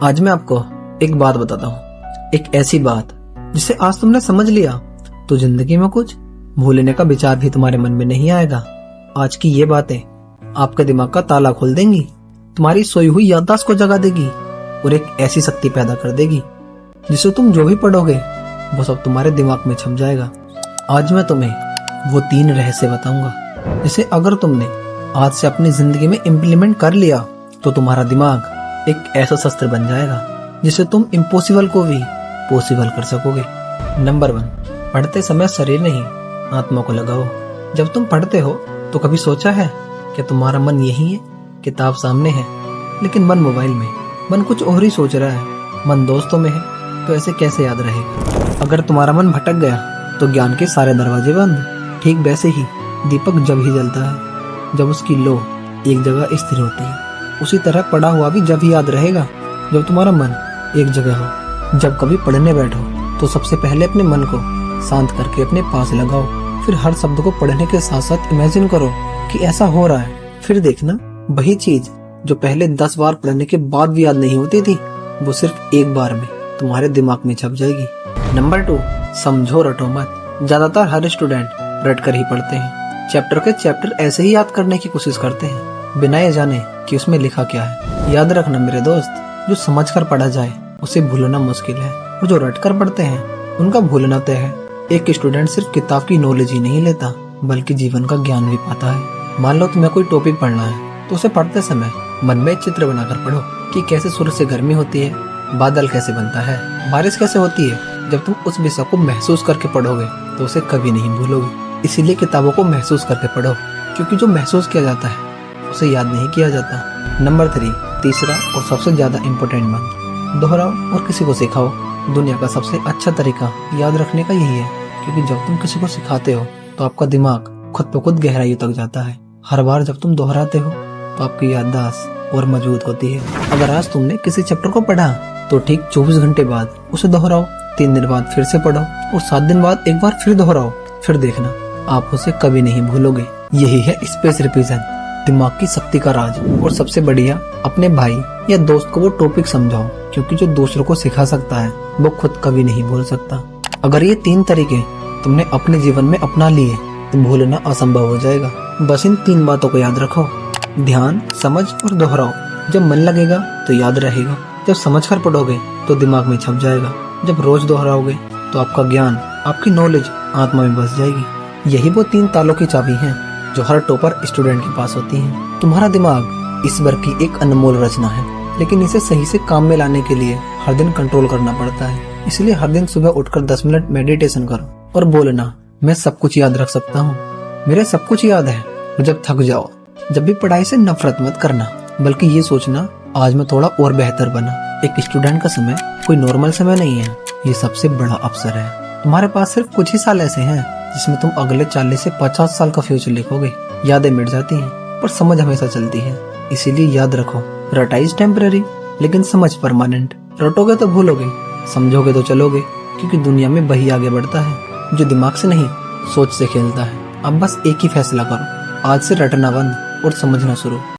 आज मैं आपको एक बात बताता हूँ, एक ऐसी बात जिसे आज तुमने समझ लिया तो जिंदगी में कुछ भूलने का विचार भी तुम्हारे मन में नहीं आएगा। आज की ये बातें आपके दिमाग का ताला खोल देंगी, तुम्हारी सोई हुई याददाश्त को जगा देगी और एक ऐसी शक्ति पैदा कर देगी जिसे तुम जो भी पढ़ोगे वो सब तुम्हारे दिमाग में छप जाएगा। आज मैं तुम्हें वो 3 रहस्य बताऊंगा जिसे अगर तुमने आज से अपनी जिंदगी में इम्प्लीमेंट कर लिया तो तुम्हारा दिमाग एक ऐसा शस्त्र बन जाएगा जिसे तुम इम्पॉसिबल को भी पॉसिबल कर सकोगे। नंबर 1, पढ़ते समय शरीर नहीं आत्मा को लगाओ। जब तुम पढ़ते हो तो कभी सोचा है कि तुम्हारा मन यही है, किताब सामने है लेकिन मन मोबाइल में, मन कुछ और ही सोच रहा है, मन दोस्तों में है, तो ऐसे कैसे याद रहेगा। अगर तुम्हारा मन भटक गया तो ज्ञान के सारे दरवाजे बंद। ठीक वैसे ही दीपक जब ही जलता है जब उसकी लो एक जगह स्थिर होती है, उसी तरह पढ़ा हुआ भी जब ही याद रहेगा जब तुम्हारा मन एक जगह हो। जब कभी पढ़ने बैठो तो सबसे पहले अपने मन को शांत करके अपने पास लगाओ, फिर हर शब्द को पढ़ने के साथ साथ इमेजिन करो कि ऐसा हो रहा है। फिर देखना वही चीज जो पहले 10 बार पढ़ने के बाद भी याद नहीं होती थी वो सिर्फ एक बार में तुम्हारे दिमाग में छप जाएगी। नंबर 2, समझो रटो मत। ज्यादातर हर स्टूडेंट रट कर ही पढ़ते हैं, चैप्टर के चैप्टर ऐसे ही याद करने की कोशिश करते हैं बिना ये जाने कि उसमें लिखा क्या है। याद रखना मेरे दोस्त, जो समझ कर पढ़ा जाए उसे भूलना मुश्किल है और जो रट कर पढ़ते हैं उनका भूलना तय है। एक स्टूडेंट सिर्फ किताब की नॉलेज ही नहीं लेता बल्कि जीवन का ज्ञान भी पाता है। मान लो तुम्हें कोई टॉपिक पढ़ना है तो उसे पढ़ते समय मन में चित्र बनाकर पढ़ो कि कैसे सूरज से गर्मी होती है, बादल कैसे बनता है, बारिश कैसे होती है। जब तुम उस विषय को महसूस करके पढ़ोगे तो उसे कभी नहीं भूलोगे। इसीलिए किताबों को महसूस करके पढ़ो, क्योंकि जो महसूस किया जाता है उसे याद नहीं किया जाता। नंबर 3, तीसरा और सबसे ज्यादा इम्पोर्टेंट मंत्र, दोहराओ और किसी को सिखाओ। दुनिया का सबसे अच्छा तरीका याद रखने का यही है, क्योंकि जब तुम किसी को सिखाते हो तो आपका दिमाग खुद ब खुद गहराई तक जाता है। हर बार जब तुम दोहराते हो तो आपकी याददाश्त और मजबूत होती है। अगर आज तुमने किसी चैप्टर को पढ़ा तो ठीक 24 घंटे बाद उसे दोहराओ, 3 दिन बाद फिर से पढ़ो और 7 दिन बाद एक बार फिर दोहराओ। फिर देखना आप उसे कभी नहीं भूलोगे। यही है स्पेस रिवीजन, दिमाग की शक्ति का राज। और सबसे बढ़िया, अपने भाई या दोस्त को वो टॉपिक समझाओ, क्योंकि जो दूसरों को सिखा सकता है वो खुद कभी नहीं भूल सकता। अगर ये 3 तरीके तुमने अपने जीवन में अपना लिए तो भूलना असंभव हो जाएगा। बस इन 3 बातों को याद रखो, ध्यान, समझ और दोहराओ। जब मन लगेगा तो याद रहेगा, जब समझ कर पढ़ोगे तो दिमाग में छप जाएगा, जब रोज दोहराओगे तो आपका ज्ञान, आपकी नॉलेज आत्मा में बस जाएगी। यही वो 3 तालों की चाबी है जो हर टॉपर स्टूडेंट के पास होती है। तुम्हारा दिमाग ईश्वर की एक अनमोल रचना है, लेकिन इसे सही से काम में लाने के लिए हर दिन कंट्रोल करना पड़ता है। इसलिए हर दिन सुबह उठकर 10 मिनट मेडिटेशन करो और बोलना, मैं सब कुछ याद रख सकता हूँ, मेरे सब कुछ याद है। और जब थक जाओ, जब भी पढ़ाई से नफरत मत करना, बल्कि ये सोचना, आज मैं थोड़ा और बेहतर बना। एक स्टूडेंट का समय कोई नॉर्मल समय नहीं है, ये सबसे बड़ा अवसर है। तुम्हारे पास सिर्फ कुछ ही साल ऐसे हैं जिसमें तुम अगले 40 से 50 साल का फ्यूचर लिखोगे। यादें मिट जाती हैं पर समझ हमेशा चलती है। इसीलिए याद रखो, रटाई टेम्पररी लेकिन समझ परमानेंट। रटोगे तो भूलोगे, समझोगे तो चलोगे, क्योंकि दुनिया में वही आगे बढ़ता है जो दिमाग से नहीं सोच से खेलता है। अब बस एक ही फैसला करो, आज से रटना बंद और समझना शुरू।